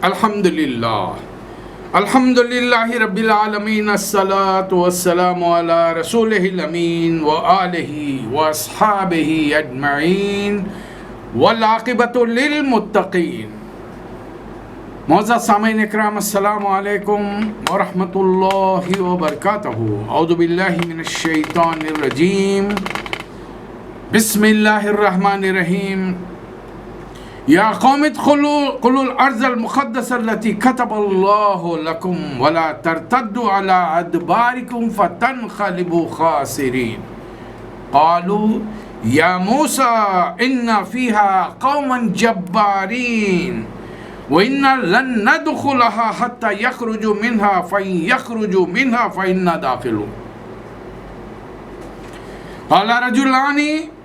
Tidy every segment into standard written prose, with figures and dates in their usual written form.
الحمدللہ رب العالمین، الصلاۃ والسلام علی رسولہ الامین وآلہ واصحابہ اجمعین والعاقبۃ للمتقین۔ معزز سامعین اکرام، السلام علیکم ورحمۃ اللہ وبرکاتہ۔ اعوذ باللہ من الشیطان الرجیم، بسم اللہ الرحمن الرحیم۔ یا قوم ادخلوا الارض المقدسة التي كتب الله لكم ولا ترتدوا على ادباركم فتنقلبوا خاسرين۔ قالوا یا موسى ان فيها قوما جبارين وإنا لن ندخلها حتى يخرجوا منها فإن يخرجوا منها فإنا داخلون۔ قال رجلان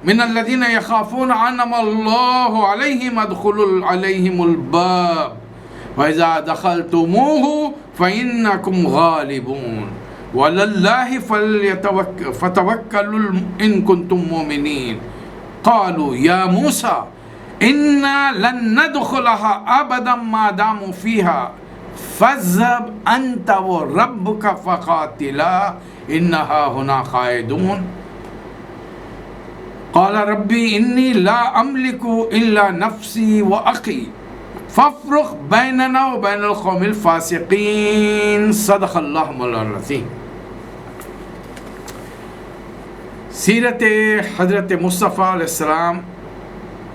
من الذين يخافون أنعم الله عليهم ادخلوا عليهم الباب وإذا دخلتموه فإنكم غالبون وعلى الله فتوكلوا إن كنتم مؤمنين۔ قالوا يا موسى إنا لن ندخلها أبدا ما داموا فيها فاذهب أنت وربك فقاتلا إنها هنا قاعدون۔ قال ربي إني لا أملك إلا نفسي وأخي فافرق بيننا وبين القوم الفاسقين۔ صدق اللہ مولانا العظیم۔ سیرت حضرت مصطفیٰ علیہ السلام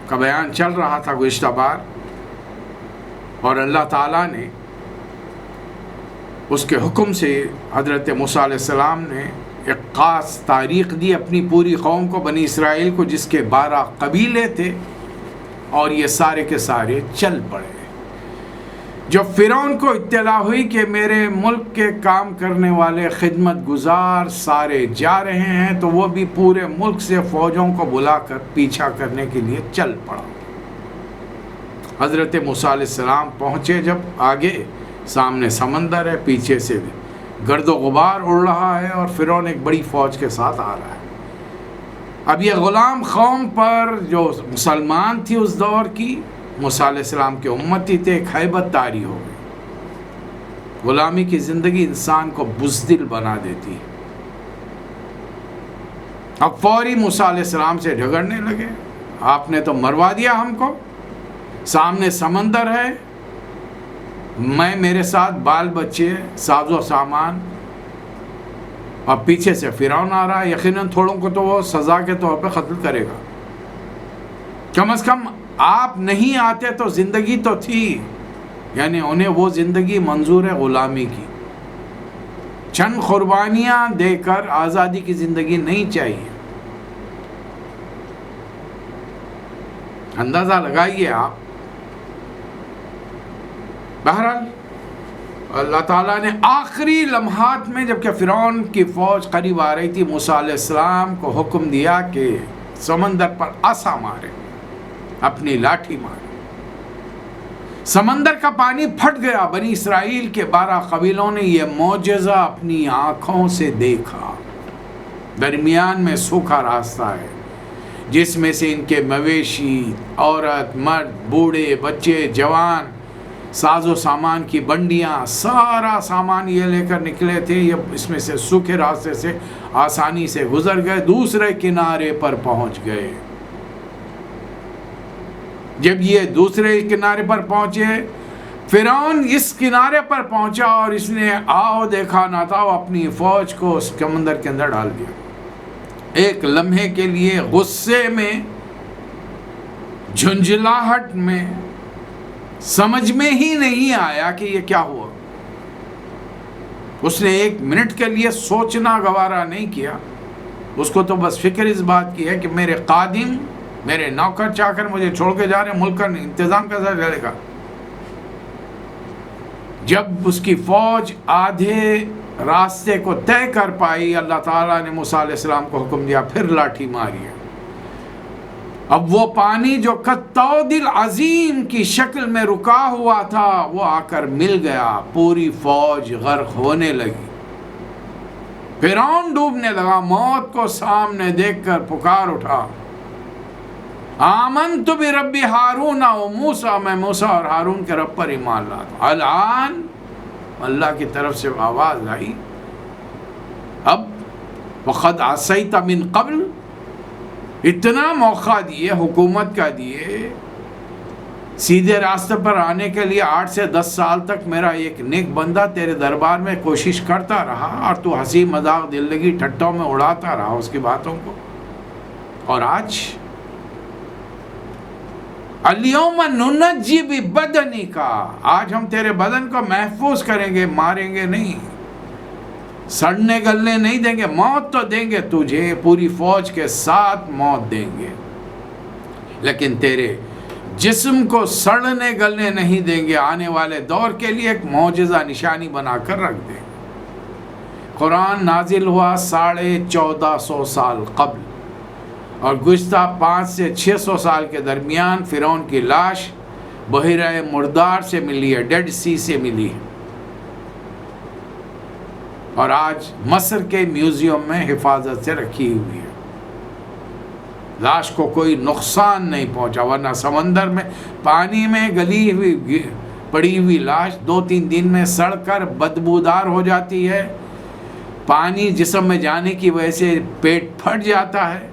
کا بیان چل رہا تھا گزشتہ بار، اور اللہ تعالیٰ نے اس کے حکم سے حضرت موسیٰ علیہ السلام نے ایک خاص تاریخ دی اپنی پوری قوم کو، بنی اسرائیل کو، جس کے 12 قبیلے تھے، اور یہ سارے کے سارے چل پڑے۔ جب فرعون کو اطلاع ہوئی کہ میرے ملک کے کام کرنے والے خدمت گزار سارے جا رہے ہیں، تو وہ بھی پورے ملک سے فوجوں کو بلا کر پیچھا کرنے کے لیے چل پڑا۔ حضرت موسیٰ علیہ السلام پہنچے جب آگے، سامنے سمندر ہے، پیچھے سے گرد و غبار اڑ رہا ہے، اور فرعون ایک بڑی فوج کے ساتھ آ رہا ہے۔ اب یہ غلام قوم پر، جو مسلمان تھی اس دور کی، موسیٰ علیہ السلام کے امتی تھے، ایک ہیبت طاری ہو گئی۔ غلامی کی زندگی انسان کو بزدل بنا دیتی ہے۔ اب فوری موسیٰ علیہ السلام سے جھگڑنے لگے، آپ نے تو مروا دیا ہم کو، سامنے سمندر ہے، میں میرے ساتھ بال بچے، ساز و سامان، اور پیچھے سے فرعون آ رہا ہے، یقیناً تھوڑوں کو تو وہ سزا کے طور پہ قتل کرے گا۔ کم از کم آپ نہیں آتے تو زندگی تو تھی، یعنی انہیں وہ زندگی منظور ہے غلامی کی، چند قربانیاں دے کر آزادی کی زندگی نہیں چاہیے۔ اندازہ لگائیے آپ۔ بہرحال اللہ تعالیٰ نے آخری لمحات میں، جبکہ فرعون کی فوج قریب آ رہی تھی، موسیٰ علیہ السلام کو حکم دیا کہ سمندر پر عصا مارے، اپنی لاٹھی مارے۔ سمندر کا پانی پھٹ گیا۔ بنی اسرائیل کے 12 قبیلوں نے یہ معجزہ اپنی آنکھوں سے دیکھا۔ درمیان میں سوکھا راستہ ہے، جس میں سے ان کے مویشی، عورت، مرد، بوڑھے، بچے، جوان، ساز و سامان کی بنڈیاں، سارا سامان یہ لے کر نکلے تھے۔ یہ اس میں سے سوکھے راستے سے آسانی سے گزر گئے، دوسرے کنارے پر پہنچ گئے۔ جب یہ دوسرے کنارے پر پہنچے، فرعون اس کنارے پر پہنچا، اور اس نے آؤ دیکھا نہ تھا، وہ اپنی فوج کو اس سمندر کے اندر ڈال دیا۔ ایک لمحے کے لیے غصے میں، جھنجھلاہٹ میں، سمجھ میں ہی نہیں آیا کہ یہ کیا ہوا۔ اس نے 1 منٹ کے لیے سوچنا گوارا نہیں کیا۔ اس کو تو بس فکر اس بات کی ہے کہ میرے خادم، میرے نوکر چاکر مجھے چھوڑ کے جا رہے ہیں، ملک کا انتظام کیسا چلے گا۔ جب اس کی فوج آدھے راستے کو طے کر پائی، اللہ تعالیٰ نے موسیٰ علیہ السلام کو حکم دیا، پھر لاٹھی ماری۔ اب وہ پانی جو کالطود العظیم کی شکل میں رکا ہوا تھا، وہ آ کر مل گیا، پوری فوج غرق ہونے لگی۔ فرعون ڈوبنے لگا، موت کو سامنے دیکھ کر پکار اٹھا، آمنت برب ہارون و موسیٰ، میں موسیٰ اور ہارون کے رب پر ایمان لاتا ہوں۔ الآن اللہ کی طرف سے آواز آئی، اب وقد عصیت من قبل، اتنا موقع دیے، حکومت کا دیے، سیدھے راستے پر آنے کے لیے 8 سے 10 سال تک میرا ایک نیک بندہ تیرے دربار میں کوشش کرتا رہا، اور تو ہنسی مذاق دل لگی ٹھٹوں میں اڑاتا رہا اس کی باتوں کو، اور آج الیوم ننجی ببدنک، آج ہم تیرے بدن کو محفوظ کریں گے، ماریں گے نہیں، سڑنے گلنے نہیں دیں گے، موت تو دیں گے تجھے، پوری فوج کے ساتھ موت دیں گے، لیکن تیرے جسم کو سڑنے گلنے نہیں دیں گے، آنے والے دور کے لیے ایک معجزہ نشانی بنا کر رکھ دیں گے۔ قرآن نازل ہوا 1450 سال قبل، اور گزشتہ 500 سے 600 سال کے درمیان فرعون کی لاش بحیرہ مردار سے ملی ہے، ڈیڈ سی سے ملی ہے، اور آج مصر کے میوزیم میں حفاظت سے رکھی ہوئی ہے، لاش کو کوئی نقصان نہیں پہنچا، ورنہ سمندر میں پانی میں گلی ہوئی پڑی ہوئی لاش 2-3 دن میں سڑ کر بدبودار ہو جاتی ہے، پانی جسم میں جانے کی وجہ سے پیٹ پھٹ جاتا ہے۔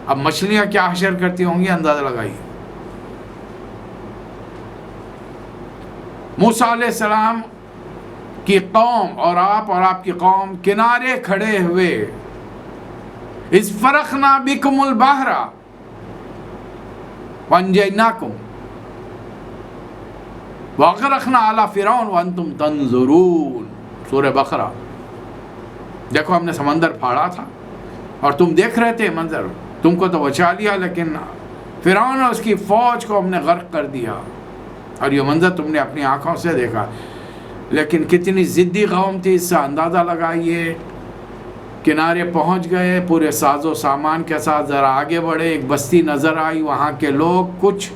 اب مچھلیاں کیا حشر کرتی ہوں گی، اندازہ لگائیے۔ موسیٰ علیہ السلام کی قوم اور آپ کی قوم کنارے کھڑے ہوئے، اذ فرقنا بکم البحر وانجیناکم واغرقنا آل فرعون وانتم تنظرون، سورہ بقرہ۔ دیکھو ہم نے سمندر پھاڑا تھا اور تم دیکھ رہے تھے منظر، تم کو تو بچا لیا، لیکن فرعون اور اس کی فوج کو ہم نے غرق کر دیا، اور یہ منظر تم نے اپنی آنکھوں سے دیکھا۔ لیکن کتنی ضدی قوم تھی، اس سے اندازہ لگائیے۔ کنارے پہنچ گئے پورے ساز و سامان کے ساتھ، ذرا آگے بڑھے، ایک بستی نظر آئی، وہاں کے لوگ کچھ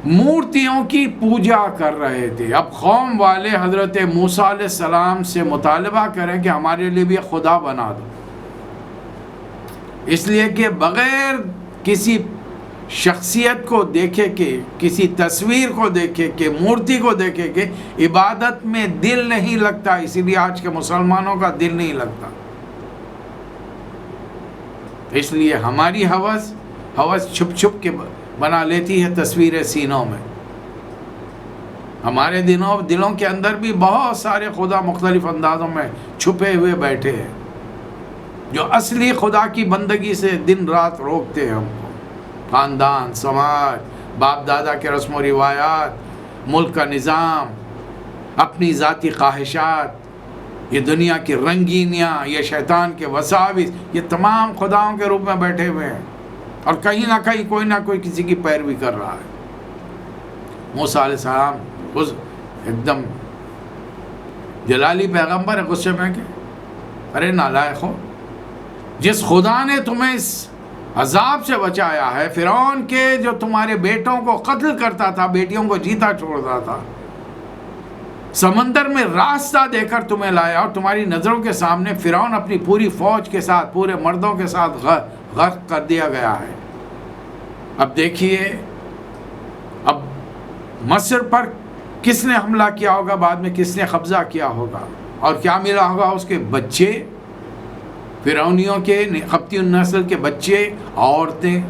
مورتیوں کی پوجا کر رہے تھے۔ اب قوم والے حضرت موسیٰ علیہ السلام سے مطالبہ کریں کہ ہمارے لیے بھی خدا بنا دو، اس لیے کہ بغیر کسی شخصیت کو دیکھے کہ، کسی تصویر کو دیکھے کہ، مورتی کو دیکھے کہ عبادت میں دل نہیں لگتا، اسی لیے آج کے مسلمانوں کا دل نہیں لگتا۔ اس لیے ہماری ہوس چھپ چھپ کے بنا لیتی ہے تصویریں سینوں میں۔ ہمارے دلوں کے اندر بھی بہت سارے خدا مختلف اندازوں میں چھپے ہوئے بیٹھے ہیں، جو اصلی خدا کی بندگی سے دن رات روکتے ہیں ہم کو۔ خاندان، سماج، باپ دادا کے رسم و روایات، ملک کا نظام، اپنی ذاتی خواہشات، یہ دنیا کی رنگینیاں، یہ شیطان کے وساوس، یہ تمام خداؤں کے روپ میں بیٹھے ہوئے ہیں، اور کہیں نہ کہیں کوئی نہ کوئی کسی کی پیروی کر رہا ہے۔ موسیٰ علیہ السلام ایک دم جلالی پیغمبر ہے، غصے میں کہ ارے نالائق ہو، جس خدا نے تمہیں اس عذاب سے بچایا ہے، فرعون کے جو تمہارے بیٹوں کو قتل کرتا تھا، بیٹیوں کو جیتا چھوڑتا تھا، سمندر میں راستہ دے کر تمہیں لایا، اور تمہاری نظروں کے سامنے فرعون اپنی پوری فوج کے ساتھ، پورے مردوں کے ساتھ غرق کر دیا گیا ہے۔ اب دیکھیے، اب مصر پر کس نے حملہ کیا ہوگا، بعد میں کس نے قبضہ کیا ہوگا، اور کیا ملا ہوگا اس کے بچے، فرعونیوں کے قبطی نسل کے بچے، عورتیں،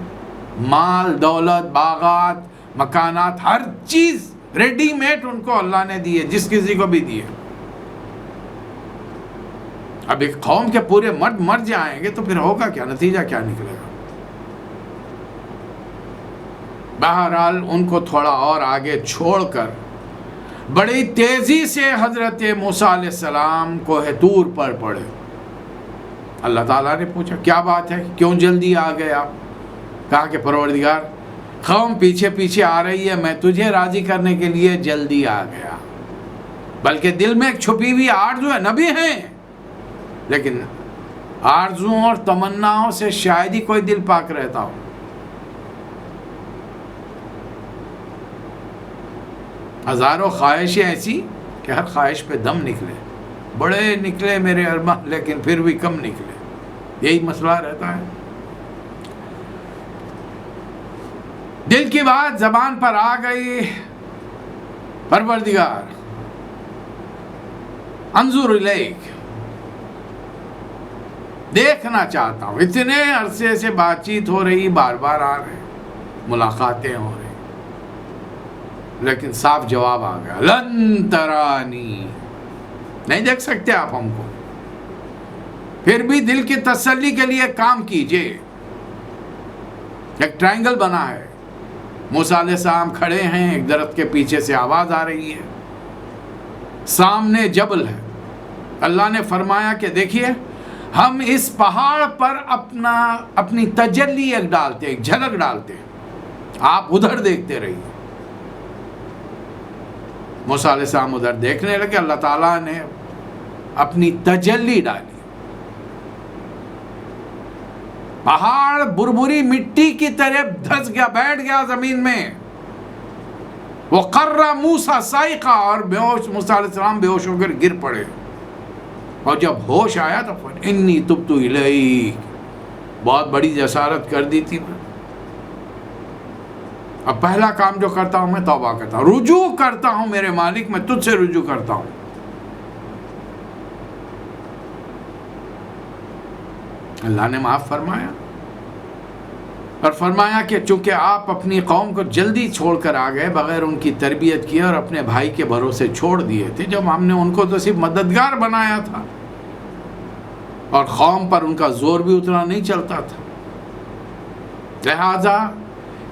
مال دولت، باغات، مکانات، ہر چیز ریڈی میڈ ان کو اللہ نے دیے، جس کسی کو بھی دیے۔ اب ایک قوم کے پورے مرد مر جائیں گے تو پھر ہوگا کیا، نتیجہ کیا نکلے گا؟ بہرحال ان کو تھوڑا اور آگے چھوڑ کر بڑی تیزی سے حضرت موسیٰ علیہ السلام کوہ طور پر پڑے۔ اللہ تعالیٰ نے پوچھا کیا بات ہے، کیوں جلدی آ گئے آپ؟ کہا کہ پروردگار، قوم پیچھے پیچھے آ رہی ہے، میں تجھے راضی کرنے کے لیے جلدی آ گیا، بلکہ دل میں ایک چھپی ہوئی آرزو ہے، نبی ہیں لیکن آرزوؤں اور تمناؤں سے شاید ہی کوئی دل پاک رہتا ہو۔ ہزاروں خواہشیں ایسی کہ ہر خواہش پہ دم نکلے، بڑے نکلے میرے ارمان لیکن پھر بھی کم نکلے، یہی مسئلہ رہتا ہے۔ دل کی بات زبان پر آ گئی، پروردگار انظر الیک، دیکھنا چاہتا ہوں. اتنے عرصے سے بات چیت ہو رہی، بار بار آ رہے، ملاقاتیں ہو رہی، لیکن صاف جواب آ گیا، لن ترانی، نہیں دیکھ سکتے آپ ہم کو. پھر بھی دل کی تسلی کے لیے کام کیجئے. ایک ٹرائنگل بنا ہے، موسیٰ علیہ السلام کھڑے ہیں، ایک درخت کے پیچھے سے آواز آ رہی ہے، سامنے جبل ہے. اللہ نے فرمایا کہ دیکھیے ہم اس پہاڑ پر اپنی تجلی ایک ڈالتے، ایک جھلک ڈالتے، آپ ادھر دیکھتے رہیے. موسیٰ علیہ السلام ادھر دیکھنے لگے، اللہ تعالیٰ نے اپنی تجلی ڈالی، پہاڑ بربری مٹی کی طرح دھس گیا، بیٹھ گیا زمین میں. وَقَرَّ مُوسَىٰ صَعِقًا، اور موسیٰ علیہ السلام بے ہوش ہو کر گر پڑے. اور جب ہوش آیا تو انی تبت الیک، بہت بڑی جسارت کر دی تھی. اب پہلا کام جو کرتا ہوں میں توبہ کرتا ہوں، رجوع کرتا ہوں میرے مالک، میں تجھ سے رجوع کرتا ہوں. اللہ نے معاف فرمایا اور فرمایا کہ چونکہ آپ اپنی قوم کو جلدی چھوڑ کر آ گئے، بغیر ان کی تربیت کیے اور اپنے بھائی کے بھروسے چھوڑ دیے تھے، جب ہم نے ان کو تو صرف مددگار بنایا تھا اور قوم پر ان کا زور بھی اتنا نہیں چلتا تھا، لہذا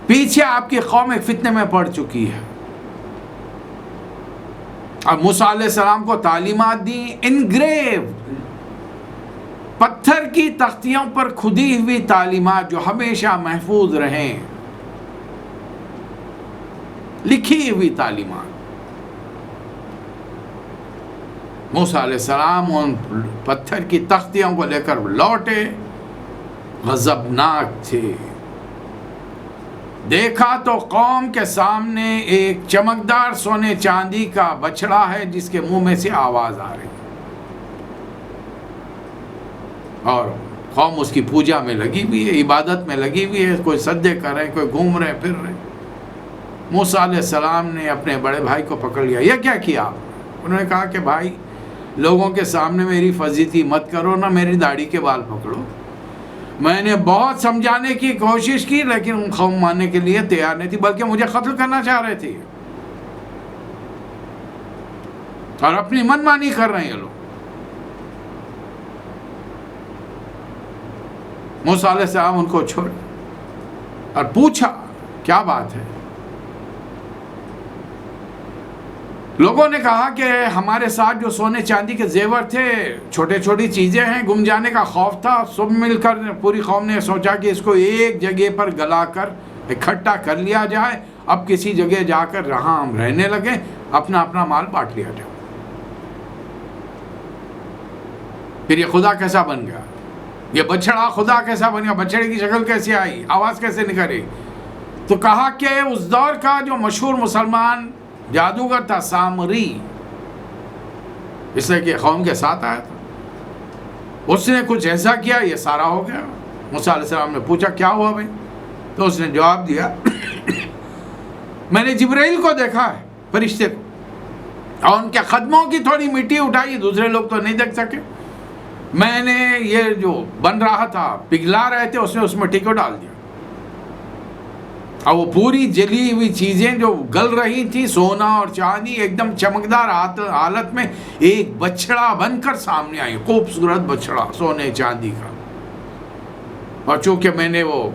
پیچھے آپ کی قوم ایک فتنے میں پڑ چکی ہے. اب موسیٰ علیہ السلام کو تعلیمات دیں، انگریو، پتھر کی تختیوں پر کھدی ہوئی تعلیمات جو ہمیشہ محفوظ رہیں، لکھی ہوئی تعلیمات. موسیٰ علیہ السلام ان پتھر کی تختیوں کو لے کر لوٹے، غضبناک تھے. دیکھا تو قوم کے سامنے ایک چمکدار سونے چاندی کا بچڑا ہے جس کے منہ میں سے آواز آ رہی، اور قوم اس کی پوجا میں لگی ہوئی ہے، عبادت میں لگی ہوئی ہے، کوئی سجدے کر رہے، کوئی گھوم رہے پھر رہے. موسیٰ علیہ السلام نے اپنے بڑے بھائی کو پکڑ لیا. یہ کیا کیا؟ انہوں نے کہا کہ بھائی لوگوں کے سامنے میری فضیلتی مت کرو، نہ میری داڑھی کے بال پکڑو. میں نے بہت سمجھانے کی کوشش کی لیکن قوم ماننے کے لیے تیار نہیں تھی، بلکہ مجھے قتل کرنا چاہ رہے تھے اور اپنی من مانی کر رہے ہیں لوگ. موسیٰ علیہ السلام ان کو چھوڑ اور پوچھا کیا بات ہے. لوگوں نے کہا کہ ہمارے ساتھ جو سونے چاندی کے زیور تھے، چھوٹے چھوٹی چیزیں ہیں، گم جانے کا خوف تھا. سب مل کر پوری قوم نے سوچا کہ اس کو ایک جگہ پر گلا کر اکٹھا کر لیا جائے، اب کسی جگہ جا کر جہاں ہم رہنے لگے اپنا اپنا مال بانٹ لیا جائے. پھر یہ خدا کیسا بن گیا؟ یہ بچڑا خدا کیسا بن گیا؟ بچڑے کی شکل کیسے آئی؟ آواز کیسے نکلی؟ تو کہا کہ اس دور کا جو مشہور مسلمان جادوگر تھا سامری، اس لیے کہ قوم کے ساتھ آیا تھا، اس نے کچھ ایسا کیا، یہ سارا ہو گیا. موسیٰ علیہ السلام نے پوچھا کیا ہوا بھائی؟ تو اس نے جواب دیا میں نے جبرائیل کو دیکھا ہے، فرشتے کو، اور ان کے قدموں کی تھوڑی مٹی اٹھائی، دوسرے لوگ تو نہیں دیکھ سکے. میں نے یہ جو بن رہا تھا، پگھلا رہے تھے، اس نے اس مٹی کو ڈال دیا، اور وہ پوری جلی ہوئی چیزیں جو گل رہی تھی، سونا اور چاندی، ایک دم چمکدار حالت میں ایک بچڑا بن کر سامنے آئی، خوبصورت بچڑا سونے چاندی کا. اور چونکہ میں نے وہ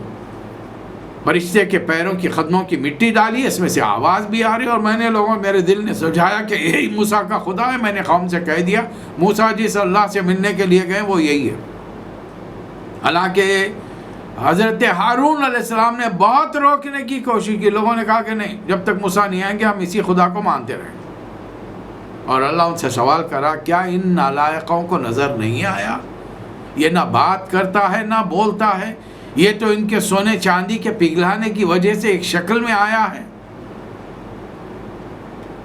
فرشتے کے پیروں کی قدموں کی مٹی ڈالی، اس میں سے آواز بھی آ رہی، اور میں نے لوگوں، میرے دل نے سمجھایا کہ یہی موسیٰ کا خدا ہے. میں نے قوم سے کہہ دیا موسیٰ جس اللہ سے ملنے کے لیے گئے وہ یہی ہے. حالانکہ حضرت ہارون علیہ السلام نے بہت روکنے کی کوشش کی. لوگوں نے کہا کہ نہیں، جب تک موسیٰ نہیں آئیں گے ہم اسی خدا کو مانتے رہیں. اور اللہ ان سے سوال کرا کیا ان نالائقوں کو نظر نہیں آیا؟ یہ نہ بات کرتا ہے نہ بولتا ہے، یہ تو ان کے سونے چاندی کے پگھلانے کی وجہ سے ایک شکل میں آیا ہے.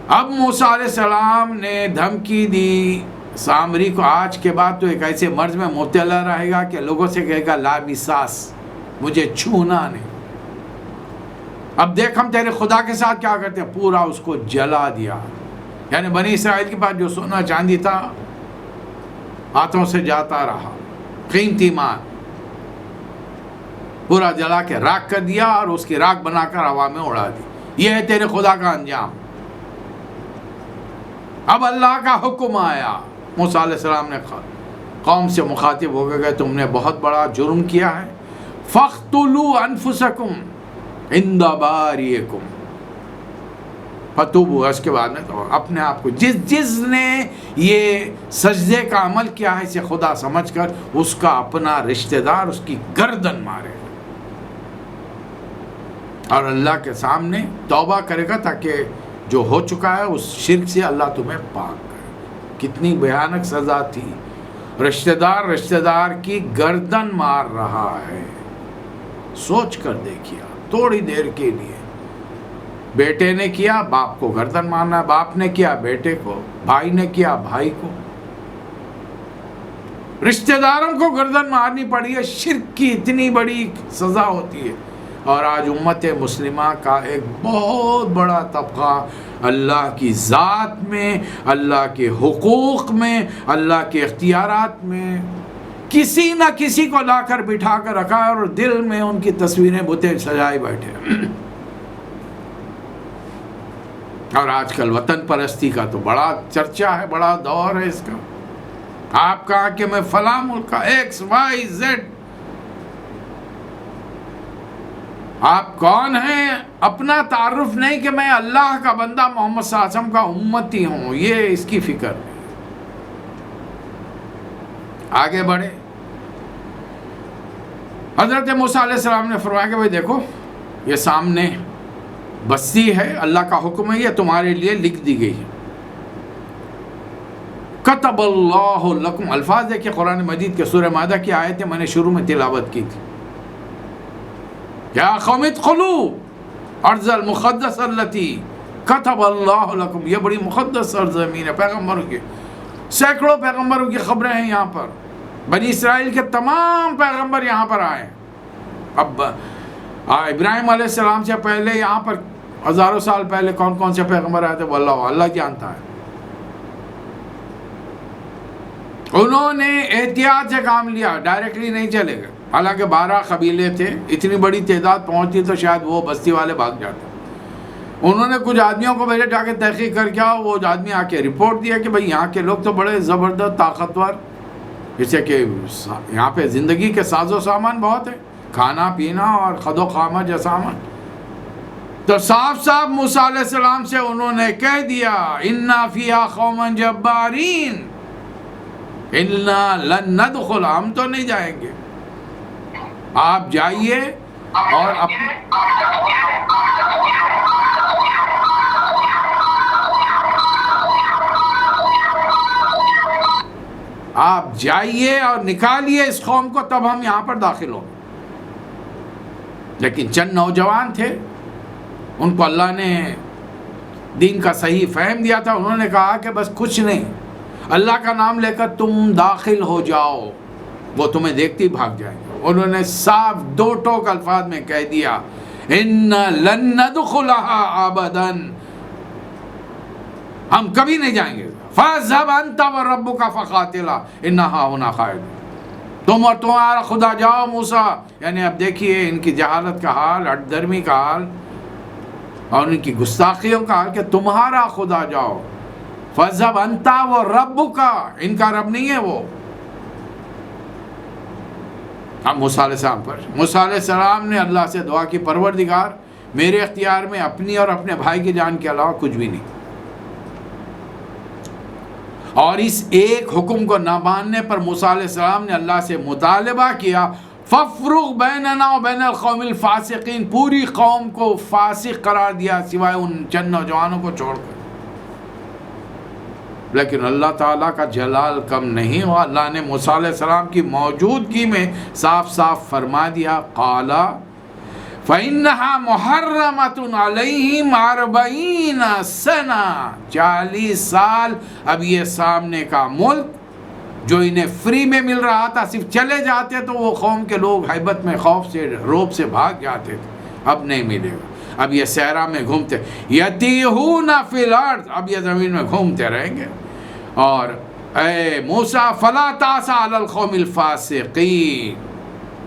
اب موسیٰ علیہ السلام نے دھمکی دی سامری کو، آج کے بعد تو ایک ایسے مرض میں مبتلا رہے گا کہ لوگوں سے کہے گا لا مساس، مجھے چھونا نہیں. اب دیکھ ہم تیرے خدا کے ساتھ کیا کرتے ہیں، پورا اس کو جلا دیا. یعنی بنی اسرائیل کے پاس جو سونا چاندی تھا ہاتھوں سے جاتا رہا، قیمتی مال پورا جلا کے راکھ کر دیا اور اس کی راکھ بنا کر ہوا میں اڑا دی. یہ ہے تیرے خدا کا انجام. اب اللہ کا حکم آیا، موسیٰ علیہ السلام نے قوم سے مخاطب ہو گئے کہ تم نے بہت بڑا جرم کیا ہے. فَاقْتُلُوا أَنفُسَكُمْ عِنْدَ بَارِئِكُمْ فتوبوا. اس کے بعد میں تو اپنے آپ کو جس نے یہ سجدے کا عمل کیا ہے اسے خدا سمجھ کر اس کا اپنا رشتہ دار اس کی گردن مارے اور اللہ کے سامنے توبہ کرے گا تاکہ جو ہو چکا ہے اس شرک سے اللہ تمہیں پاک کرے. کتنی بھیانک سزا تھی. رشتہ دار کی گردن مار رہا ہے. سوچ کر دیکھیا تھوڑی دیر کے لیے. بیٹے نے کیا باپ کو گردن مارنا، باپ نے کیا بیٹے کو، بھائی نے کیا بھائی کو. رشتہ داروں کو گردن مارنی پڑی ہے. شرک کی اتنی بڑی سزا ہوتی ہے. اور آج امت مسلمہ کا ایک بہت بڑا طبقہ اللہ کی ذات میں، اللہ کے حقوق میں، اللہ کے اختیارات میں کسی نہ کسی کو لا کر بٹھا کر رکھا ہے اور دل میں ان کی تصویریں بتیں سجائے بیٹھے. اور آج کل وطن پرستی کا تو بڑا چرچا ہے، بڑا دور ہے اس کا. آپ کہا کہ میں فلاں ملک کا XYZ. آپ کون ہیں؟ اپنا تعارف نہیں کہ میں اللہ کا بندہ محمد صلی اللہ علیہ وسلم کا امتی ہوں، یہ اس کی فکر نہیں. آگے بڑھے. حضرت موسیٰ علیہ السلام نے فرمایا کہ بھائی دیکھو یہ سامنے بستی ہے، اللہ کا حکم ہے، یہ تمہارے لیے لکھ دی گئی ہے. کتب اللہ لکم. الفاظ دیکھیں قرآن مجید کے سورہ مائدہ کی آیتیں میں نے شروع میں تلاوت کی تھی. یا قوم ادخلوا ارض المقدس التی کتب اللہ لکم. یہ بڑی مقدس سرزمین ہے. پیغمبروں کی سینکڑوں پیغمبروں کی خبریں ہیں یہاں پر. بنی اسرائیل کے تمام پیغمبر یہاں پر آئے. اب ابراہیم علیہ السلام سے پہلے یہاں پر ہزاروں سال پہلے کون کون سے پیغمبر آئے تھے وہ اللہ جانتا ہے. انہوں نے احتیاط سے کام لیا، ڈائریکٹلی نہیں چلے گئے. حالانکہ 12 قبیلے تھے، اتنی بڑی تعداد پہنچتی تو شاید وہ بستی والے بھاگ جاتے. انہوں نے کچھ آدمیوں کو بھیجا جا کے تحقیق کر کے وہ آدمی آ کے رپورٹ دیا کہ بھئی یہاں کے لوگ تو بڑے زبردست طاقتور، جیسے کہ یہاں پہ زندگی کے ساز و سامان بہت ہے، کھانا پینا اور خد و خامہ جیسا سامان. تو صاف موسیٰ علیہ السلام سے انہوں نے کہہ دیا اِنَّا فِيهَا قَوْمًا جَبَّارِينَ اِنَّا لَن نَدْخُلَ. ہم تو نہیں جائیں گے، آپ جائیے اور آپ جائیے اور نکالیے اس قوم کو، تب ہم یہاں پر داخل ہوں. لیکن چند نوجوان تھے، ان کو اللہ نے دین کا صحیح فہم دیا تھا. انہوں نے کہا کہ بس کچھ نہیں، اللہ کا نام لے کر تم داخل ہو جاؤ، وہ تمہیں دیکھتی بھاگ جائیں گے. انہوں نے صاف 2 ٹوک الفاظ میں کہہ دیا ان لن ندخلها ابدا. ہم کبھی نہیں جائیں گے. فاذهب انت وربك فقاتلا انها هنا قاعدون. تم اور تمہارا خدا جاؤ موسیٰ. یعنی اب دیکھیے ان کی جہالت کا حال، ہٹ درمی کا حال اور ان کی گستاخیوں کا حال کہ تمہارا خدا جاؤ. فاذهب انت وربك، ان کا رب نہیں ہے وہ. اب موسیٰ علیہ السلام پر موسیٰ علیہ السلام نے اللہ سے دعا کی پروردگار میرے اختیار میں اپنی اور اپنے بھائی کی جان کے علاوہ کچھ بھی نہیں. اور اس ایک حکم کو نہ ماننے پر موسیٰ علیہ السلام نے اللہ سے مطالبہ کیا فَافْرُغْ بَيْنَنَا وَبَيْنَ الْقَوْمِ الْفَاسِقِينَ. پوری قوم کو فاسق قرار دیا سوائے ان چند نوجوانوں کو چھوڑ کر. لیکن اللہ تعالیٰ کا جلال کم نہیں ہوا. اللہ نے موسیٰ علیہ السلام کی موجودگی میں صاف فرما دیا قَالَ فَإِنَّهَا مُحَرَّمَةٌ عَلَيْهِمْ 40 سَنَةً. 40 سال اب یہ سامنے کا ملک جو انہیں فری میں مل رہا تھا، صرف چلے جاتے تو وہ قوم کے لوگ ہیبت میں خوف سے روب سے بھاگ جاتے تھے، اب نہیں ملے گا. اب یہ صحرا میں گھومتے، یتیہون فی الارض، اب یہ زمین میں گھومتے رہیں گے. اور اے موسیٰ فلا تأس علی القوم الفاسقین،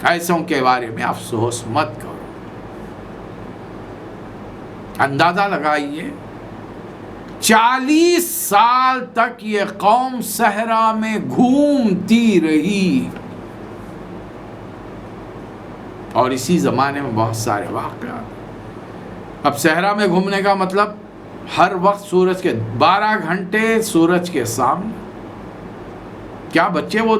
ایسوں کے بارے میں افسوس مت کرو. اندازہ لگائیے 40 سال تک یہ قوم صحرا میں گھومتی رہی، اور اسی زمانے میں بہت سارے واقعات. اب صحرا میں گھومنے کا مطلب ہر وقت سورج کے 12 گھنٹے سورج کے سامنے. کیا بچے وہ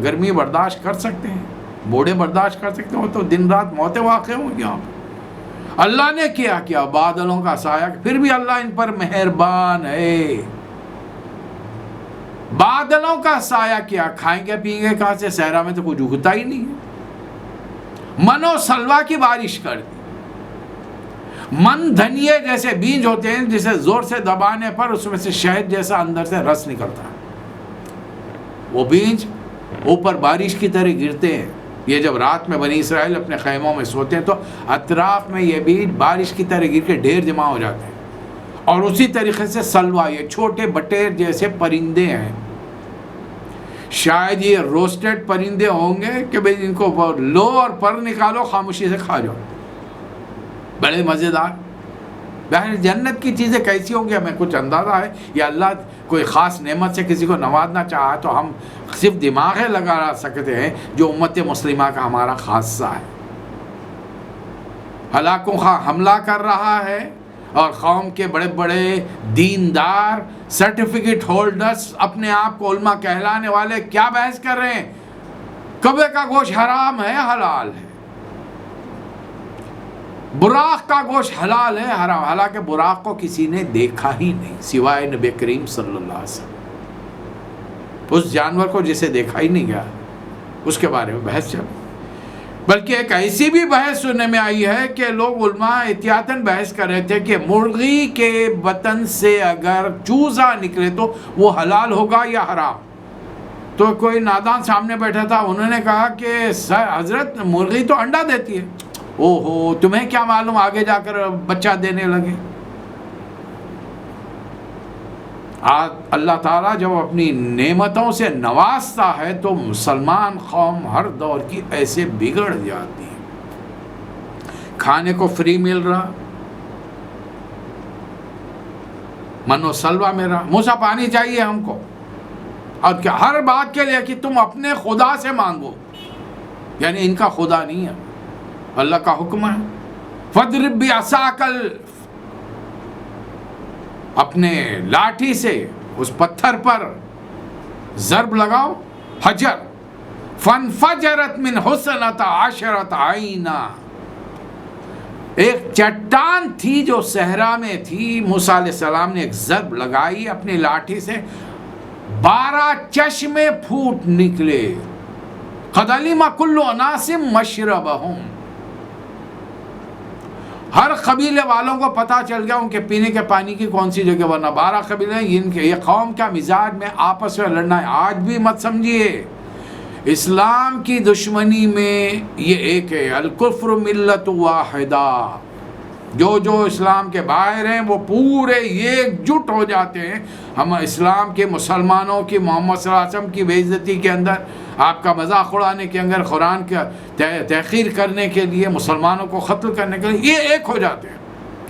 گرمی برداشت کر سکتے ہیں؟ بوڑھے برداشت کر سکتے ہیں؟ وہ تو دن رات موتیں واقع ہوں گی. اللہ نے کیا بادلوں کا سایہ، پھر بھی اللہ ان پر مہربان ہے. بادلوں کا سایہ کیا، کھائیں گے پئیں گے کہاں سے؟ صحرا میں تو کچھ اگتا ہی نہیں ہے. من و سلوا کی بارش کر دی. من دھنیے جیسے بیج ہوتے ہیں جسے زور سے دبانے پر اس میں سے شہد جیسا اندر سے رس نکلتا ہے، وہ بیج اوپر بارش کی طرح گرتے ہیں. یہ جب رات میں بنی اسرائیل اپنے خیموں میں سوتے ہیں تو اطراف میں یہ بیج بارش کی طرح گر کے ڈھیر جمع ہو جاتے ہیں. اور اسی طریقے سے سلوا، یہ چھوٹے بٹیر جیسے پرندے ہیں. شاید یہ روسٹڈ پرندے ہوں گے کہ بھئی ان کو لو اور پر نکالو، خاموشی سے کھا جاؤ، بڑے مزیدار. بہر جنت کی چیزیں کیسی ہوں گی ہمیں کچھ اندازہ ہے؟ یا اللہ کوئی خاص نعمت سے کسی کو نوازنا چاہا تو ہم صرف دماغیں لگا سکتے ہیں، جو امت مسلمہ کا ہمارا خاصہ ہے. ہلاکوں کا حملہ کر رہا ہے، اور قوم کے بڑے بڑے دیندار سرٹیفکیٹ ہولڈرز اپنے آپ کو علماء کہلانے والے کیا بحث کر رہے ہیں؟ کبے کا گوشت حرام ہے، حلال ہے. براق کا گوشت حلال ہے، حرام. حالانکہ براق کو کسی نے دیکھا ہی نہیں سوائے نبی کریم صلی اللہ علیہ وسلم. اس جانور کو جسے دیکھا ہی نہیں گیا اس کے بارے میں بحث چل. بلکہ ایک ایسی بھی بحث سننے میں آئی ہے کہ لوگ علماء احتیاطاً بحث کر رہے تھے کہ مرغی کے بطن سے اگر چوزا نکلے تو وہ حلال ہوگا یا حرام. تو کوئی نادان سامنے بیٹھا تھا، انہوں نے کہا کہ حضرت مرغی تو انڈا دیتی ہے. اوہو، تمہیں کیا معلوم آگے جا کر بچہ دینے لگے. اللہ تعالیٰ جب اپنی نعمتوں سے نوازتا ہے تو مسلمان قوم ہر دور کی ایسے بگڑ جاتی ہے. کھانے کو فری مل رہا، من و سلوا میرا. موسیٰ پانی چاہیے ہم کو، اور کیا ہر بات کے لیے کہ تم اپنے خدا سے مانگو، یعنی ان کا خدا نہیں ہے، اللہ کا حکم ہے. فَاضْرِبْ بِعَصَاكَ، اپنے لاٹھی سے اس پتھر پر ضرب لگاؤ. حجر فَانْفَجَرَتْ مِنْ حُسْنَةَ عَشْرَةَ عَيْنًا، ایک چٹان تھی جو صحرا میں تھی. موسیٰ علیہ السلام نے ایک ضرب لگائی اپنی لاٹھی سے، 12 چشمے پھوٹ نکلے. قَدْ عَلِمَ كُلُّ أُنَاسٍ مَشْرَبَهُمْ، ہر قبیلے والوں کو پتہ چل گیا ان کے پینے کے پانی کی کون سی جگہ. ورنہ 12 قبیلے ان کے، یہ قوم کا مزاج میں آپس میں لڑنا ہے. آج بھی مت سمجھیے اسلام کی دشمنی میں یہ ایک ہے، الکفر ملت واحدہ. جو اسلام کے باہر ہیں وہ پورے ایک جٹ ہو جاتے ہیں. ہم اسلام کے مسلمانوں کی، محمد صلی اللہ علیہ وسلم کی بے عزتی کے اندر، آپ کا مذاق اڑانے کے اندر، قرآن کا تحقیر کرنے کے لیے، مسلمانوں کو قتل کرنے کے لیے، یہ ایک ہو جاتے ہیں.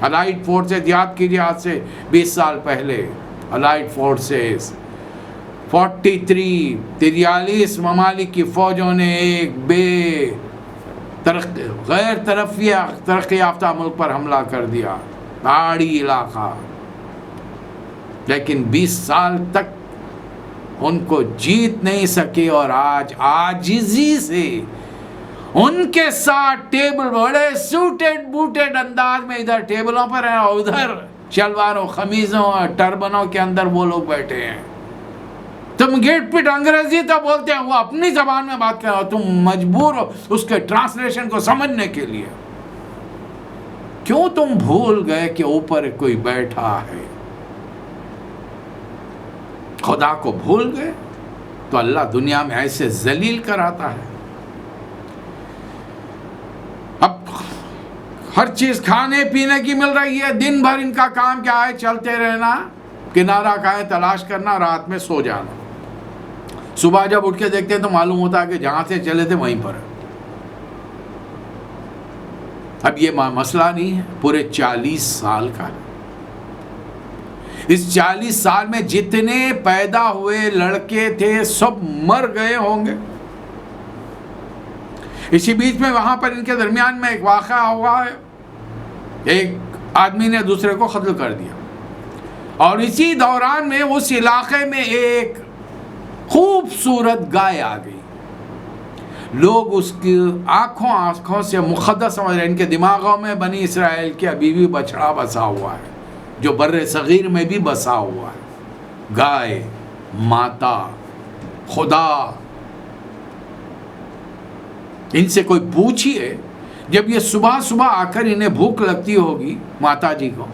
الائیڈ فورسز یاد کیجیے، آج سے 20 سال پہلے الائیڈ فورسز 43 ممالک کی فوجوں نے ایک غیر ترقی یافتہ ملک پر حملہ کر دیا، پہاڑی علاقہ. لیکن 20 سال تک ان کو جیت نہیں سکے، اور آج عاجزی سے ان کے ساتھ ٹیبل، بڑے سوٹڈ بوٹڈ انداز میں ادھر ٹیبلوں پر ہیں اور ادھر شلواروں، خمیزوں اور ٹربنوں کے اندر وہ لوگ بیٹھے ہیں. تم گیٹ پٹ انگریزی تو بولتے ہیں، وہ اپنی زبان میں بات کر رہے ہو، تم مجبور ہو اس کے ٹرانسلیشن کو سمجھنے کے لیے. کیوں تم بھول گئے کہ اوپر کوئی بیٹھا ہے؟ خدا کو بھول گئے تو اللہ دنیا میں ایسے ذلیل کراتا ہے. اب ہر چیز کھانے پینے کی مل رہی ہے، دن بھر ان کا کام کیا ہے؟ چلتے رہنا، کنارہ کہیں تلاش کرنا، رات میں سو جانا، صبح جب اٹھ کے دیکھتے ہیں تو معلوم ہوتا ہے کہ جہاں سے چلے تھے وہیں پر ہے۔ اب یہ مسئلہ نہیں ہے، پورے 40 سال کا ہے۔ اس 40 سال میں جتنے پیدا ہوئے لڑکے تھے سب مر گئے ہوں گے۔ اسی بیچ میں وہاں پر ان کے درمیان میں ایک واقعہ ہوا ہے، ایک آدمی نے دوسرے کو قتل کر دیا، اور اسی دوران میں اس علاقے میں ایک خوبصورت گائے آ گئی۔ لوگ اس کی آنکھوں سے مقدس سمجھ رہے ہیں، ان کے دماغوں میں بنی اسرائیل کی ابھی بھی بچڑا بسا ہوا ہے، جو بر صغیر میں بھی بسا ہوا ہے۔ گائے، ماتا، خدا۔ ان سے کوئی پوچھئے، جب یہ صبح صبح آ کر انہیں بھوک لگتی ہوگی ماتا جی کو،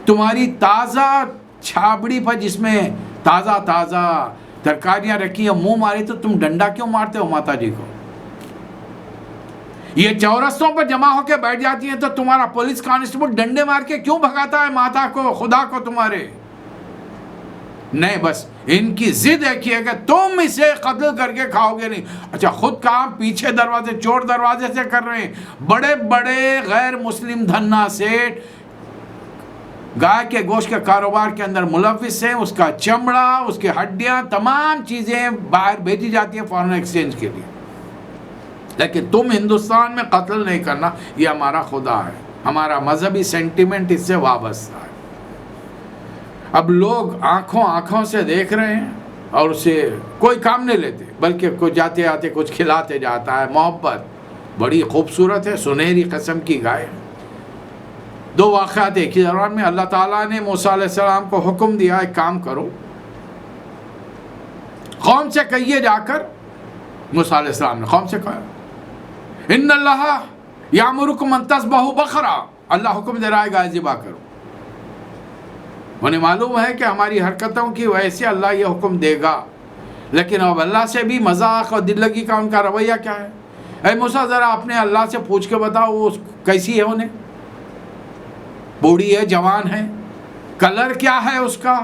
تمہاری تازہ چھابڑی پر جس میں تازہ تازہ ترکاریاں رکھی ہیں منہ ماری، تو تم ڈنڈا کیوں مارتے ہو ماتا جی کو؟ یہ چورستوں پر جمع ہو کے بیٹھ جاتی ہیں تو تمہارا پولیس کانسٹیبل ڈنڈے مار کے کیوں بھگاتا ہے ماتا کو، خدا کو تمہارے؟ نہیں، بس ان کی ضد ایک ہی ہے کہ تم اسے قتل کر کے کھاؤ گے نہیں۔ اچھا، خود کام پیچھے دروازے، چور دروازے سے کر رہے ہیں۔ بڑے بڑے غیر مسلم دھنا سیٹ گائے کے گوشت کے کاروبار کے اندر ملوث ہیں، اس کا چمڑا، اس کی ہڈیاں، تمام چیزیں باہر بھیجی جاتی ہیں فارن ایکسچینج کے لیے۔ لیکن تم ہندوستان میں قتل نہیں کرنا، یہ ہمارا خدا ہے، ہمارا مذہبی سینٹیمنٹ اس سے وابستہ ہے۔ اب لوگ آنکھوں سے دیکھ رہے ہیں اور اسے کوئی کام نہیں لیتے، بلکہ کوئی جاتے آتے کچھ کھلاتے جاتا ہے۔ محبت بڑی خوبصورت ہے، سنہری قسم کی گائے۔ دو واقعات ایک ہی دوران میں۔ اللہ تعالیٰ نے موسیٰ علیہ السلام کو حکم دیا، ایک کام کرو، قوم سے کہیے جا کر۔ موسیٰ علیہ السلام نے قوم سے کہا، ان اللہ یامرکم ان تذبحوا بقرہ، اللہ حکم دے رہا ہے گائے ذبح کرو۔ انہیں معلوم ہے کہ ہماری حرکتوں کی وجہ سے اللہ یہ حکم دے گا، لیکن اب اللہ سے بھی مذاق اور دل لگی کا ان کا رویہ کیا ہے؟ اے موسیٰ ذرا اپنے اللہ سے پوچھ کے بتاؤ وہ کیسی ہے، انہیں بوڑھی ہے، جوان ہے، کلر کیا ہے اس کا،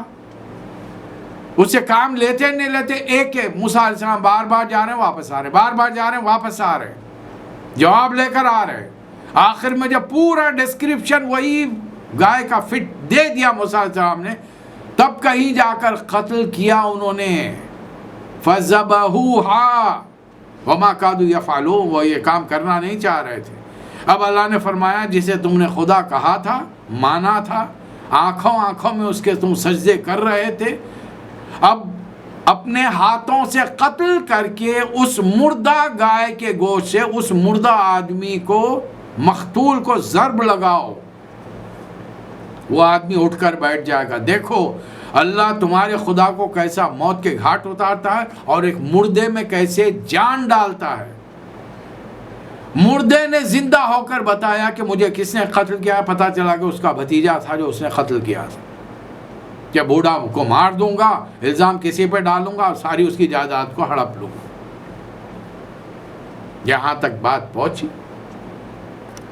اس سے کام لیتے نہیں لیتے؟ ایک ہے موسیٰ علیہ السلام بار بار جا رہے ہیں واپس آ رہے ہیں، بار بار جا رہے ہیں واپس آ رہے ہیں، جواب لے کر آ رہے ہیں۔ آخر میں جب پورا ڈسکرپشن وہی گائے کا فٹ دے دیا موسیٰ علیہ السلام نے، تب کہیں جا کر قتل کیا انہوں نے۔ فَذَبَحُوهَا وَمَا كَادُوا يَفْعَلُونَ، وہ یہ کام کرنا نہیں چاہ رہے تھے۔ اب اللہ نے فرمایا جسے تم نے خدا کہا تھا، مانا تھا، آنکھوں میں اس کے تم سجدے کر رہے تھے، اب اپنے ہاتھوں سے قتل کر کے اس مردہ گائے کے گوشت سے اس مردہ آدمی کو، مقتول کو ضرب لگاؤ، وہ آدمی اٹھ کر بیٹھ جائے گا۔ دیکھو اللہ تمہارے خدا کو کیسا موت کے گھاٹ اتارتا ہے اور ایک مردے میں کیسے جان ڈالتا ہے۔ مردے نے زندہ ہو کر بتایا کہ مجھے کس نے قتل کیا، پتہ چلا کہ اس کا بھتیجا تھا جو اس نے قتل کیا تھا، کہ بوڑھا کو مار دوں گا، الزام کسی پہ ڈالوں گا اور ساری اس کی جائیداد کو ہڑپ لوں گا۔ یہاں تک بات پہنچی۔